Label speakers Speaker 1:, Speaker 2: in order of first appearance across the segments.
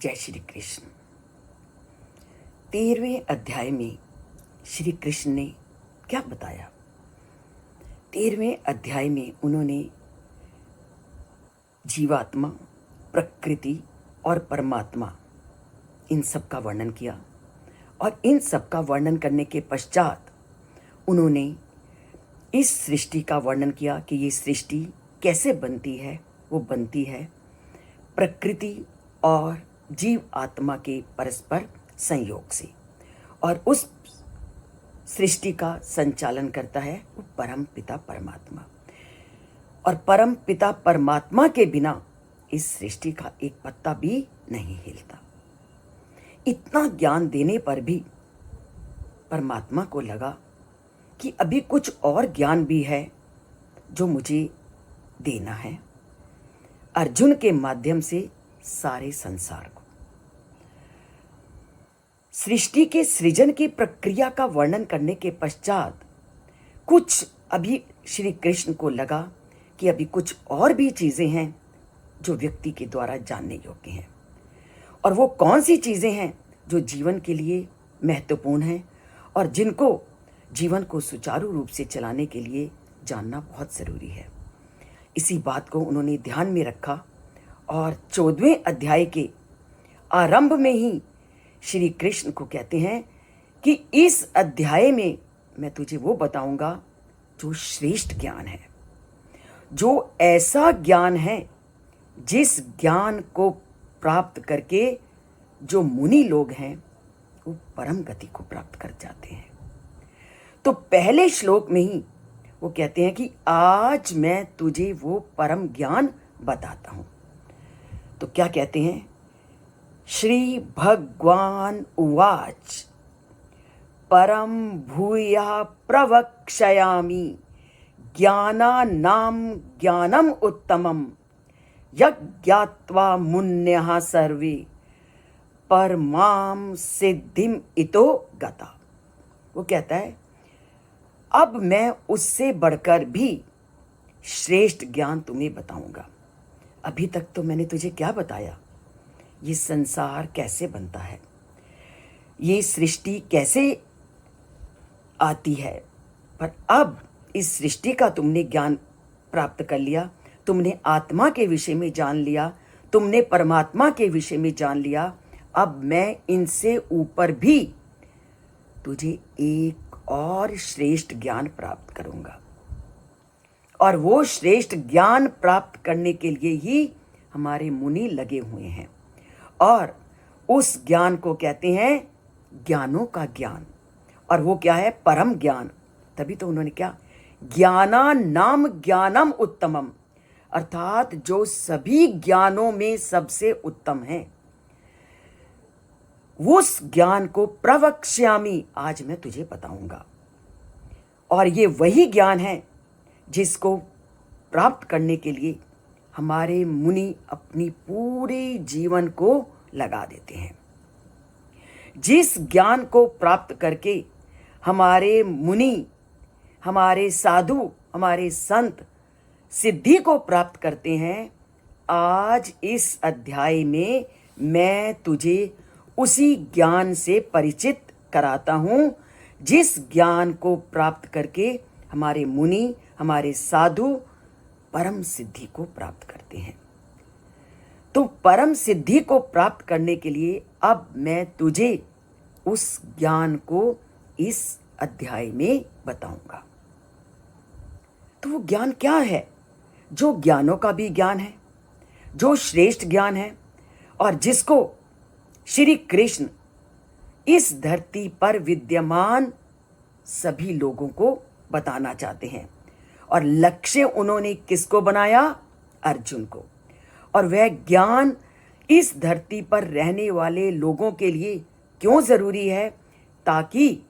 Speaker 1: जय श्री कृष्ण। 13वें अध्याय में श्री कृष्ण ने क्या बताया? 13वें अध्याय में उन्होंने जीवात्मा, प्रकृति और परमात्मा, इन सब का वर्णन किया। और इन सब का वर्णन करने के पश्चात उन्होंने इस सृष्टि का वर्णन किया कि ये सृष्टि कैसे बनती है। वो बनती है प्रकृति और जीव आत्मा के परस्पर संयोग से, और उस सृष्टि का संचालन करता है वो परम पिता परमात्मा। और परम पिता परमात्मा के बिना इस सृष्टि का एक पत्ता भी नहीं हिलता। इतना ज्ञान देने पर भी परमात्मा को लगा कि अभी कुछ और ज्ञान भी है जो मुझे देना है अर्जुन के माध्यम से सारे संसार को। सृष्टि के सृजन की प्रक्रिया का वर्णन करने के पश्चात कुछ अभी श्री कृष्ण को लगा कि अभी कुछ और भी चीजें हैं जो व्यक्ति के द्वारा जानने योग्य हैं। और वो कौन सी चीजें हैं जो जीवन के लिए महत्वपूर्ण हैं और जिनको जीवन को सुचारू रूप से चलाने के लिए जानना बहुत जरूरी है। इसी बात को उन्होंने ध्यान में रखा और 14वें अध्याय के आरंभ में ही श्री कृष्ण को कहते हैं कि इस अध्याय में मैं तुझे वो बताऊंगा जो श्रेष्ठ ज्ञान है, जो ऐसा ज्ञान है जिस ज्ञान को प्राप्त करके जो मुनि लोग हैं वो परम गति को प्राप्त कर जाते हैं। तो पहले श्लोक में ही वो कहते हैं कि आज मैं तुझे वो परम ज्ञान बताता हूं। तो क्या कहते हैं? श्री भगवान उवाच परम भूया प्रवक्ष्यामि ज्ञानानां ज्ञानम उत्तमम यज्ञात्वा मुन्यः सर्वे परमां सिद्धिम इतो गता। वो कहता है अब मैं उससे बढ़कर भी श्रेष्ठ ज्ञान तुम्हें बताऊंगा। अभी तक तो मैंने तुझे क्या बताया? ये संसार कैसे बनता है, ये सृष्टि कैसे आती है, पर अब इस सृष्टि का तुमने ज्ञान प्राप्त कर लिया, तुमने आत्मा के विषय में जान लिया, तुमने परमात्मा के विषय में जान लिया। अब मैं इनसे ऊपर भी तुझे एक और श्रेष्ठ ज्ञान प्राप्त करूंगा। और वो श्रेष्ठ ज्ञान प्राप्त करने के लिए ही हमारे मुनि लगे हुए हैं। और उस ज्ञान को कहते हैं ज्ञानों का ज्ञान। और वो क्या है? परम ज्ञान। तभी तो उन्होंने क्या? ज्ञानानाम ज्ञानम उत्तमम, अर्थात जो सभी ज्ञानों में सबसे उत्तम है, उस ज्ञान को प्रवक्ष्यामि, आज मैं तुझे बताऊंगा। और ये वही ज्ञान है जिसको प्राप्त करने के लिए हमारे मुनि अपनी पूरे जीवन को लगा देते हैं। जिस ज्ञान को प्राप्त करके हमारे मुनि, हमारे साधु, हमारे संत सिद्धि को प्राप्त करते हैं, आज इस अध्याय में मैं तुझे उसी ज्ञान से परिचित कराता हूं जिस ज्ञान को प्राप्त करके हमारे मुनि, हमारे साधु परम सिद्धि को प्राप्त करते हैं। तो परम सिद्धि को प्राप्त करने के लिए अब मैं तुझे उस ज्ञान को इस अध्याय में बताऊंगा। तो वो ज्ञान क्या है? जो ज्ञानों का भी ज्ञान है, जो श्रेष्ठ ज्ञान है, और जिसको श्री कृष्ण इस धरती पर विद्यमान सभी लोगों को बताना चाहते हैं। और लक्ष्य उन्होंने किसको बनाया? अर्जुन को। और वह ज्ञान इस धरती पर रहने वाले लोगों के लिए क्यों जरूरी है? ताकि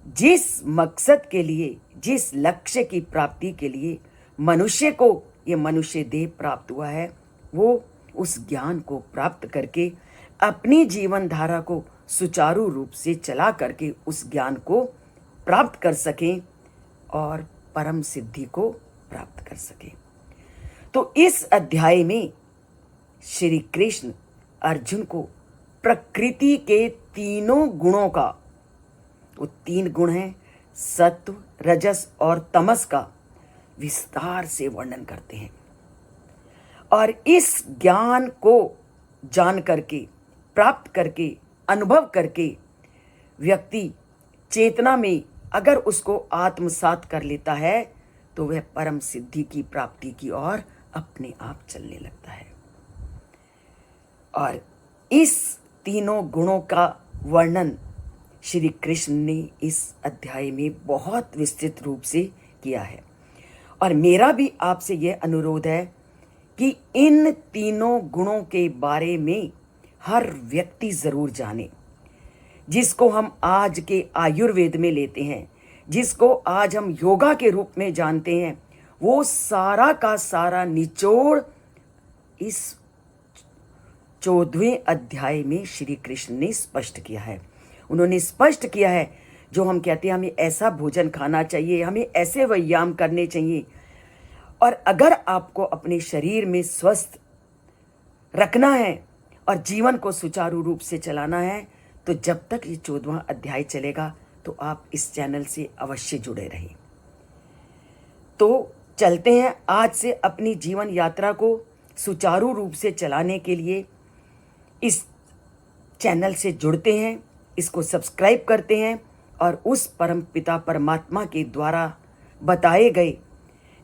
Speaker 1: जिस मकसद के लिए, जिस लक्ष्य की प्राप्ति के लिए मनुष्य को ये मनुष्य देह प्राप्त हुआ है, वो उस ज्ञान को प्राप्त करके अपनी जीवन धारा को सुचारू रूप से चला करके उस ज्ञान को प्राप्त कर सकें और परम सिद्धि को प्राप्त कर सकें। तो इस अध्याय में श्री कृष्ण अर्जुन को प्रकृति के तीनों गुणों का, वो 3 गुण हैं सत्व, रजस और तमस का, विस्तार से वर्णन करते हैं। और इस ज्ञान को जान करके, प्राप्त करके, अनुभव करके व्यक्ति चेतना में अगर उसको आत्मसात कर लेता है तो वह परम सिद्धि की प्राप्ति की ओर अपने आप चलने लगता है। और इस तीनों गुणों का वर्णन श्री कृष्ण ने इस अध्याय में बहुत विस्तृत रूप से किया है। और मेरा भी आपसे यह अनुरोध है कि इन तीनों गुणों के बारे में हर व्यक्ति जरूर जाने, जिसको हम आज के आयुर्वेद में लेते हैं, जिसको आज हम योगा के रूप में जानते हैं, वो सारा का सारा निचोड़ इस 14वें अध्याय में श्री कृष्ण ने स्पष्ट किया है। उन्होंने स्पष्ट किया है, जो हम कहते हैं हमें ऐसा भोजन खाना चाहिए, हमें ऐसे व्यायाम करने चाहिए। और अगर आपको अपने शरीर में स्वस्थ रखना है और जीवन को सुचारू रूप से चलाना है, तो जब तक ये 14वां अध्याय चलेगा तो आप इस चैनल से अवश्य जुड़े रहें। तो चलते हैं, आज से अपनी जीवन यात्रा को सुचारू रूप से चलाने के लिए इस चैनल से जुड़ते हैं, इसको सब्सक्राइब करते हैं और उस परम पिता परमात्मा के द्वारा बताए गए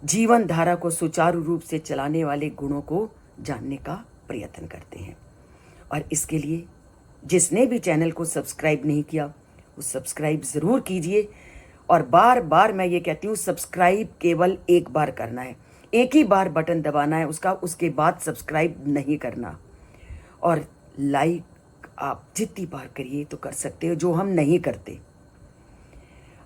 Speaker 1: जीवन धारा को सुचारू रूप से चलाने वाले गुणों को जानने का प्रयत्न करते हैं। और इसके लिए जिसने भी चैनल को सब्सक्राइब नहीं किया वो सब्सक्राइब ज़रूर कीजिए। और बार बार मैं ये कहती हूँ, सब्सक्राइब केवल एक बार करना है, एक ही बार बटन दबाना है उसका, उसके बाद सब्सक्राइब नहीं करना। और लाइक आप जितनी बार करिए तो कर सकते हो, जो हम नहीं करते।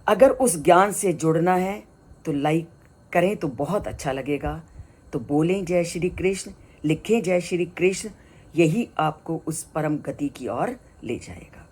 Speaker 1: अगर उस ज्ञान से जुड़ना है तो लाइक करें तो बहुत अच्छा लगेगा। तो बोलें जय श्री कृष्ण, लिखें जय श्री कृष्ण, यही आपको उस परम गति की ओर ले जाएगा।